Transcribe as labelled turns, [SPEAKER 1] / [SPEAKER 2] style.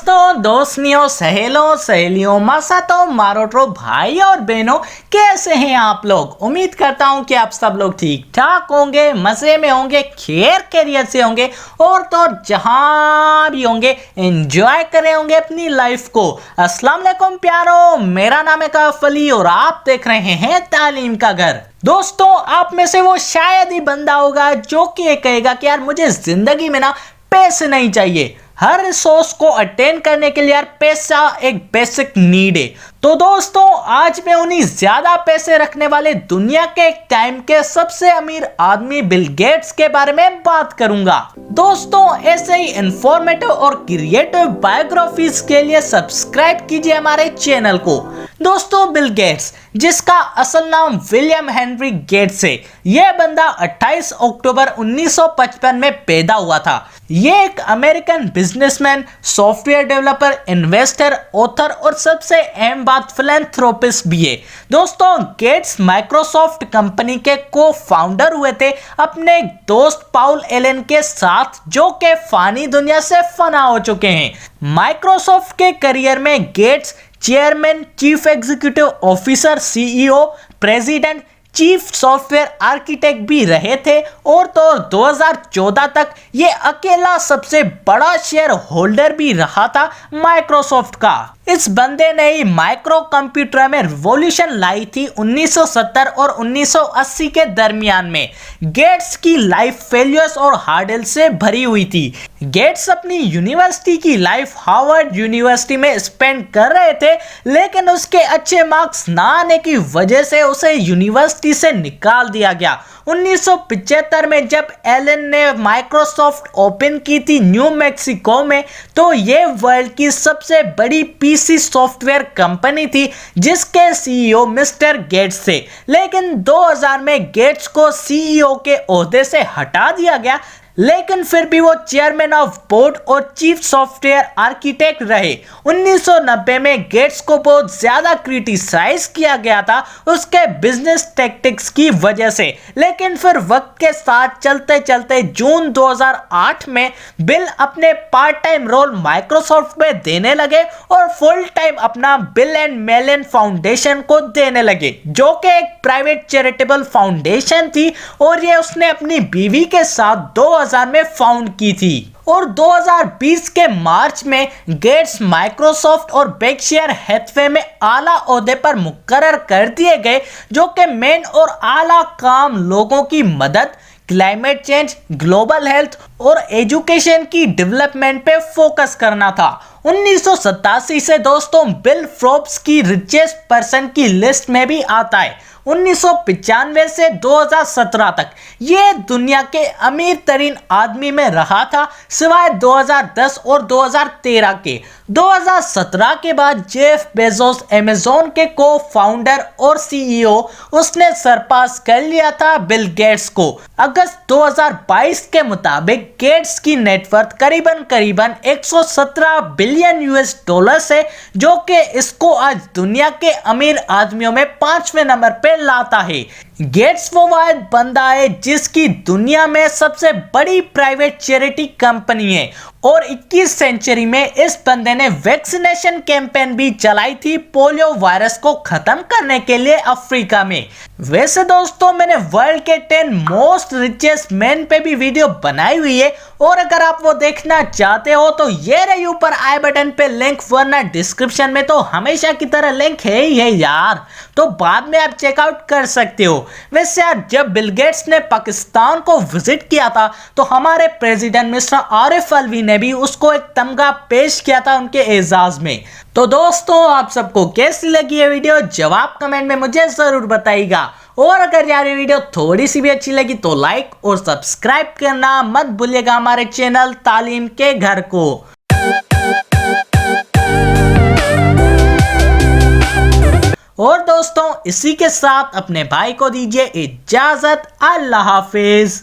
[SPEAKER 1] दोस्तों, दोस्तियों, सहेलों, सहेलियों, मासातो, मारोटो, भाई और बहनों, कैसे हैं आप लोग। उम्मीद करता हूं कि आप सब लोग ठीक ठाक होंगे, मजे में होंगे, खैर खैरियत से होंगे और तो जहां भी होंगे एंजॉय करे होंगे अपनी लाइफ को। अस्सलाम वालेकुम प्यारो, मेरा नाम है कैफ अली और आप देख रहे हैं तालीम का घर। दोस्तों, आप में से वो शायद ही बंदा होगा जो कि ये कहेगा कि यार मुझे जिंदगी में ना पैसे नहीं चाहिए। हर रिसोर्स को अटेन करने के लिए यार पैसा एक बेसिक नीड है। तो दोस्तों, आज मैं उन्हीं ज्यादा पैसे रखने वाले दुनिया के एक टाइम के सबसे अमीर आदमी बिल गेट्स के बारे में बात करूंगा। दोस्तों, ऐसे ही इंफॉर्मेटिव और क्रिएटिव बायोग्राफीज के लिए सब्सक्राइब कीजिए हमारे चैनल को। दोस्तों, बिल गेट्स, जिसका असल नाम विलियम हेनरी गेट्स है, यह बंदा 28 अक्टूबर 1955 में पैदा हुआ था। ये एक American businessman, software developer, investor, author और सबसे अहम बात फिलैंथ्रोपिस्ट भी है। दोस्तों, गेट्स माइक्रोसॉफ्ट कंपनी के को फाउंडर हुए थे अपने दोस्त पाउल एलन के साथ, जो के फानी दुनिया से फना हो चुके हैं। माइक्रोसॉफ्ट के करियर में Gates chairman, chief executive officer, CEO, president, chief software architect भी रहे थे और तो 2014 तक ये अकेला सबसे बड़ा शेयर होल्डर भी रहा था माइक्रोसॉफ्ट का। इस बंदे ने ही माइक्रो कंप्यूटर में रिवॉल्यूशन लाई थी 1970 और 1980 के दरमियान में। गेट्स की लाइफ फेलियर्स और हार्डल से भरी हुई थी। गेट्स अपनी यूनिवर्सिटी की लाइफ हार्वर्ड यूनिवर्सिटी में स्पेंड कर रहे थे, लेकिन उसके अच्छे मार्क्स ना आने की वजह से उसे यूनिवर्सिटी से निकाल दिया गया। 1975 में जब एलन ने माइक्रोसॉफ्ट ओपन की थी न्यू मैक्सिको में, तो ये वर्ल्ड की सबसे बड़ी पीसी सॉफ्टवेयर कंपनी थी, जिसके सीईओ मिस्टर गेट्स थे। लेकिन 2000 में गेट्स को सीईओ के ओहदे से हटा दिया गया, लेकिन फिर भी वो चेयरमैन ऑफ बोर्ड और चीफ सॉफ्टवेयर आर्किटेक्ट रहे। 1990 में गेट्स को बहुत ज्यादा क्रिटिसाइज किया गया था उसके बिजनेस टैक्टिक्स की वजह से, लेकिन फिर वक्त के साथ चलते चलते जून 2008 में बिल अपने पार्ट टाइम रोल माइक्रोसॉफ्ट में देने लगे और फुल टाइम अपना बिल एंड मेलिन फाउंडेशन को देने लगे, जो कि एक प्राइवेट चैरिटेबल फाउंडेशन थी और ये उसने अपनी बीवी के साथ 2000 में फाउंड की थी। और 2020 के मार्च में गेट्स माइक्रोसॉफ्ट और बेर्कशायर हैथवे में आला ओहदे पर मुकर्रर कर दिए गए, जो कि मेन और आला काम लोगों की मदद, क्लाइमेट चेंज, ग्लोबल हेल्थ और एजुकेशन की डेवलपमेंट पे फोकस करना था। 1987 से दोस्तों बिल फोर्ब्स की रिचेस्ट पर्सन की लिस्ट में भी आता है। 1995 से 2017 तक ये दुनिया के अमीर तरीन आदमी में रहा था, सिवाय 2010 और 2013 के। 2017 के बाद जेफ बेजोस अमेज़न के को फाउंडर और सीईओ, उसने सरपास कर लिया था बिल गेट्स को। अगस्त 2022 के मुताबिक गेट्स की नेटवर्थ करीबन 117 बिलियन यूएस डॉलर है, जो कि इसको आज दुनिया के अमीर आदमियों में 5वें नंबर पे लाता है। गेट्स वो वाहिद बंदा है जिसकी दुनिया में सबसे बड़ी प्राइवेट चैरिटी कंपनी है और 21 सेंचुरी में इस बंदे ने वैक्सीनेशन कैंपेन भी चलाई थी पोलियो वायरस को खत्म करने के लिए अफ्रीका में। वैसे दोस्तों, मैंने वर्ल्ड के 10 मोस्ट रिचेस्ट मैन पे भी वीडियो बनाई हुई है और अगर आप वो देखना चाहते हो तो ये रही ऊपर आई बटन पे लिंक, वरना डिस्क्रिप्शन में तो हमेशा की तरह लिंक है ही है यार, तो बाद में आप चेकआउट कर सकते हो। वैसे यार, जब बिल गेट्स ने पाकिस्तान को विजिट किया था तो हमारे प्रेसिडेंट मिस्टर आरिफ अलवी ने भी उसको एक तमगा पेश किया था उनके एजाज में। तो दोस्तों, आप सबको कैसी लगी ये वीडियो, जवाब कमेंट में मुझे जरूर बताइएगा। और अगर यार ये वीडियो थोड़ी सी भी अच्छी लगी तो लाइक और सब्सक्राइब करना मत भूलिएगा हमारे चैनल तालीम के घर को। और दोस्तों, इसी के साथ अपने भाई को दीजिए इजाजत। अल्लाह हाफिज।